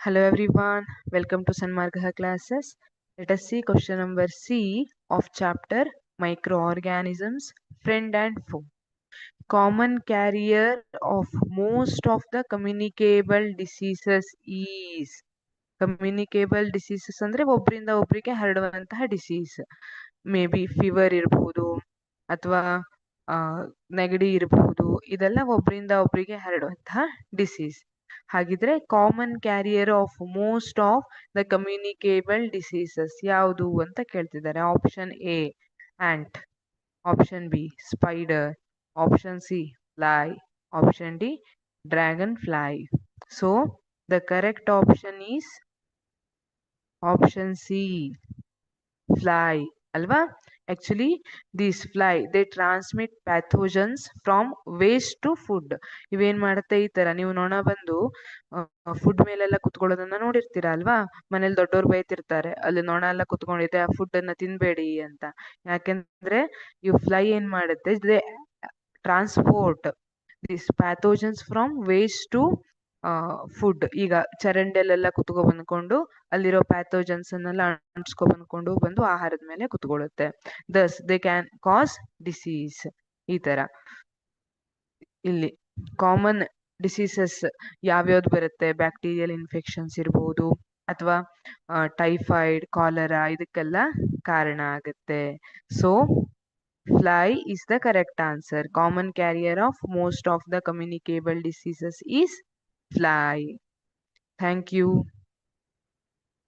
Hello everyone, welcome to Sanmargaha classes. Let us see question number C of chapter Microorganisms, Friend and Foe. Common carrier of most of the communicable diseases is communicable diseases ಅಂದ್ರೆ ಒಬ್ಬರಿಂದ ಒಬ್ಬರಿಗೆ ಹರಡುವಂತಹ disease. May be fever ಇರಬಹುದು ಅಥವಾ ನೆಗಡಿ ಇರಬಹುದು, ಇದೆಲ್ಲ ಒಬ್ಬರಿಂದ ಒಬ್ಬರಿಗೆ ಹರಡುವಂತಹ ಡಿಸೀಸ್. ಹಾಗಿದ್ರೆ common carrier of most of the communicable diseases ಯಾವುದು ಅಂತ ಕೇಳ್ತಿದ್ದಾರೆ. Option A ant, option B spider, option C fly, option D dragonfly. So the correct option is option C, fly ಅಲ್ವಾ. Actually these fly they transmit pathogens from waste to food. ಇವೇನ್ ಮಾಡುತ್ತೆ, ಈ ತರ ನೀವು ನೊಣ ಬಂದು food ಮೇಲೆಲ್ಲ ಕುತ್ಕೊಳ್ಳೋದನ್ನ ನೋಡಿರ್ತೀರಾ ಅಲ್ವಾ. ಮನೇಲಿ ದೊಡ್ಡವ್ರು ಬೈತಿರ್ತಾರೆ, ಅಲ್ಲಿ ನೊಣ ಎಲ್ಲ ಕುತ್ಕೊಂಡಿದೆ, ಆ ಫುಡ್ ಅನ್ನ ತಿನ್ಬೇಡಿ ಅಂತ. ಯಾಕೆಂದ್ರೆ ಇವು ಫ್ಲೈ ಏನ್ ಮಾಡುತ್ತೆ, they transport this pathogens from waste to food. ಈಗ ಚರಂಡಿಯಲ್ಲೆಲ್ಲ ಕುತ್ಕೊ ಬಂದ್ಕೊಂಡು ಅಲ್ಲಿರೋ ಪ್ಯಾಥೋಜನ್ಸ್ ಅನ್ನೆಲ್ಲ ಅಂಟಿಸ್ಕೊ ಬಂದು ಆಹಾರದ ಮೇಲೆ ಕುತ್ಕೊಳ್ಳುತ್ತೆ. ದಸ್ ದೇ ಕ್ಯಾನ್ ಕಾಸ್ ಡಿಸೀಸ್. ಈ ತರ ಇಲ್ಲಿ ಕಾಮನ್ ಡಿಸೀಸಸ್ ಯಾವ್ಯಾವ್ದು ಬರುತ್ತೆ, ಬ್ಯಾಕ್ಟೀರಿಯಲ್ ಇನ್ಫೆಕ್ಷನ್ಸ್ ಇರ್ಬೋದು ಅಥವಾ ಟೈಫಾಯ್ಡ್, ಕಾಲರಾ, ಇದಕ್ಕೆಲ್ಲ ಕಾರಣ ಆಗುತ್ತೆ. So fly is the correct answer. Common carrier of most of the communicable diseases is fly. Thank you.